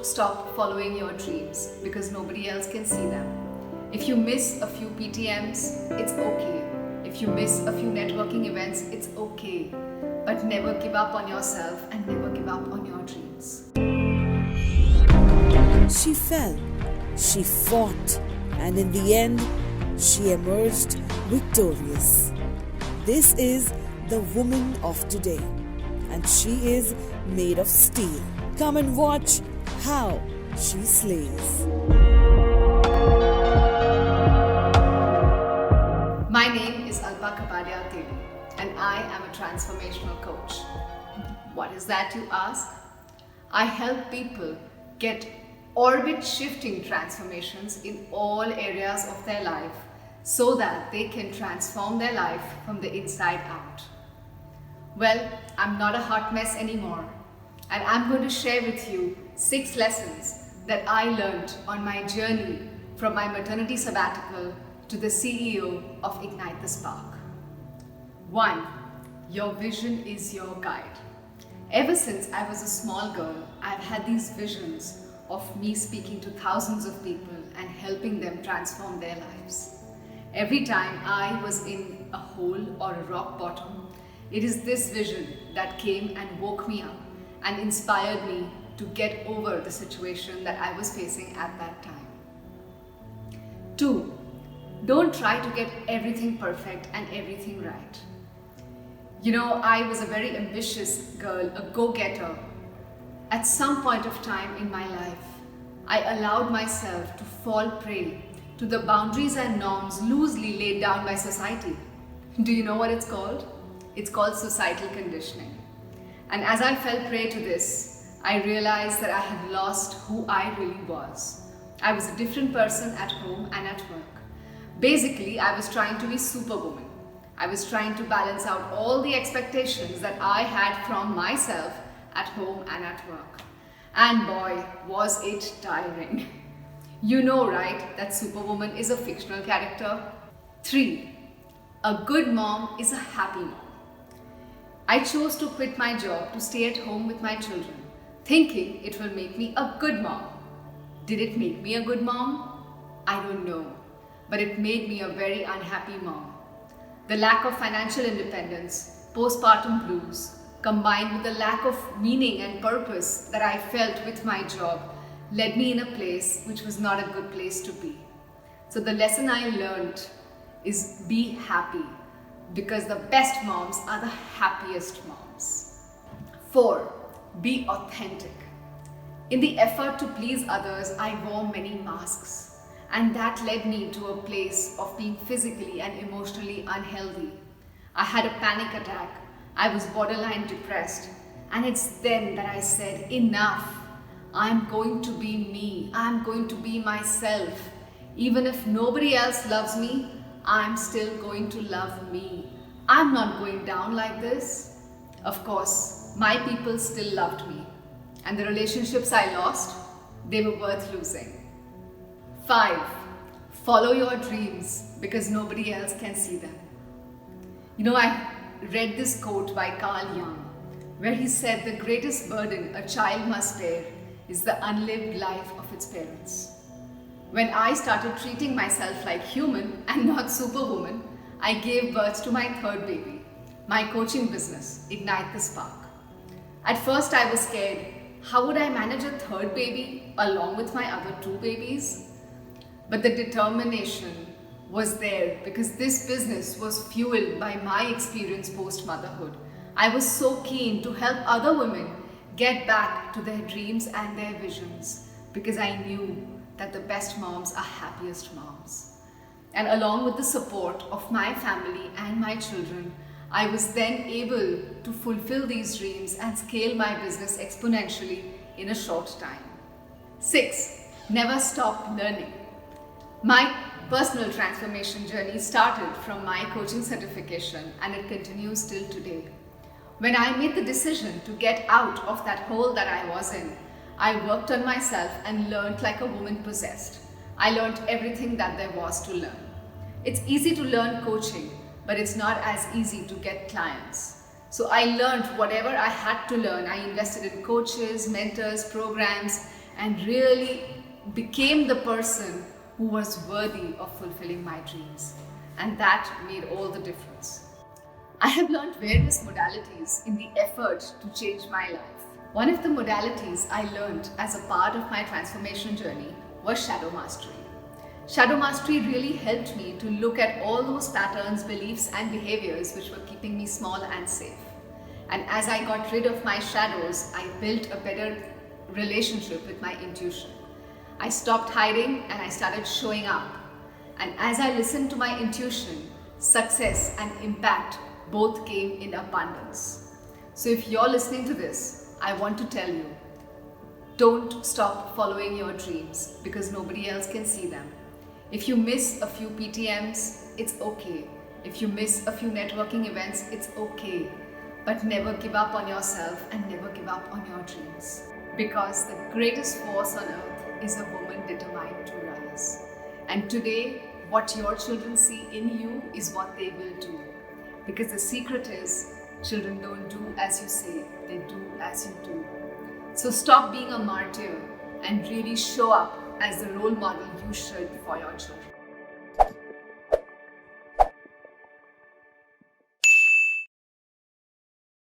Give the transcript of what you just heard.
stop following your dreams because nobody else can see them. If you miss a few PTMs, it's okay. If you miss a few networking events, it's okay. But never give up on yourself and never give up on your dreams. She fell, she fought, and in the end, she emerged victorious. This is the woman of today, and she is made of steel. Come and watch how she slays. My name is Alpa Kapadia Teli, and I am a transformational coach. What is that, you ask? I help people get orbit-shifting transformations in all areas of their life so that they can transform their life from the inside out. Well, I'm not a hot mess anymore, and I'm going to share with you 6 lessons that I learned on my journey from my maternity sabbatical to the CEO of Ignite the Spark. 1. Your vision is your guide. Ever since I was a small girl, I've had these visions of me speaking to thousands of people and helping them transform their lives. Every time I was in a hole or a rock bottom, it is this vision that came and woke me up and inspired me to get over the situation that I was facing at that time. 2. Don't try to get everything perfect and everything right. You know, I was a very ambitious girl, a go-getter. At some point of time in my life, I allowed myself to fall prey to the boundaries and norms loosely laid down by society. Do you know what it's called? It's called societal conditioning. And as I fell prey to this, I realized that I had lost who I really was. I was a different person at home and at work. Basically, I was trying to be superwoman. I was trying to balance out all the expectations that I had from myself at home and at work. And boy, was it tiring. You know, right, that Superwoman is a fictional character? 3. A good mom is a happy mom. I chose to quit my job to stay at home with my children, thinking it will make me a good mom. Did it make me a good mom? I don't know, but it made me a very unhappy mom. The lack of financial independence, postpartum blues, combined with the lack of meaning and purpose that I felt with my job, led me in a place which was not a good place to be. So the lesson I learned is be happy, because the best moms are the happiest moms. 4. Be authentic. In the effort to please others, I wore many masks. And that led me to a place of being physically and emotionally unhealthy. I had a panic attack. I was borderline depressed. And it's then that I said, enough. I'm going to be me. I'm going to be myself. Even if nobody else loves me, I'm still going to love me. I'm not going down like this. Of course, my people still loved me. And the relationships I lost, they were worth losing. 5. Follow your dreams because nobody else can see them. You know, I read this quote by Carl Jung, where he said the greatest burden a child must bear is the unlived life of its parents. When I started treating myself like human and not superwoman, I gave birth to my 3rd baby, my coaching business, Ignite the Spark. At first I was scared. How would I manage a 3rd baby along with my other 2 babies? But the determination was there because this business was fueled by my experience post-motherhood. I was so keen to help other women get back to their dreams and their visions because I knew that the best moms are happiest moms. And along with the support of my family and my children, I was then able to fulfill these dreams and scale my business exponentially in a short time. 6. Never stop learning. My personal transformation journey started from my coaching certification and it continues till today. When I made the decision to get out of that hole that I was in, I worked on myself and learned like a woman possessed. I learned everything that there was to learn. It's easy to learn coaching, but it's not as easy to get clients. So I learned whatever I had to learn. I invested in coaches, mentors, programs, and really became the person who was worthy of fulfilling my dreams. And that made all the difference. I have learned various modalities in the effort to change my life. One of the modalities I learned as a part of my transformation journey was shadow mastery. Shadow mastery really helped me to look at all those patterns, beliefs, and behaviors which were keeping me small and safe. And as I got rid of my shadows, I built a better relationship with my intuition. I stopped hiding and I started showing up. And as I listened to my intuition, success and impact both came in abundance. So if you're listening to this, I want to tell you, don't stop following your dreams because nobody else can see them. If you miss a few PTMs, it's okay. If you miss a few networking events, it's okay. But never give up on yourself and never give up on your dreams. Because the greatest force on earth is a woman determined to rise. And today, what your children see in you is what they will do. Because the secret is, children don't do as you say, they do as you do. So stop being a martyr and really show up as the role model you should for your children.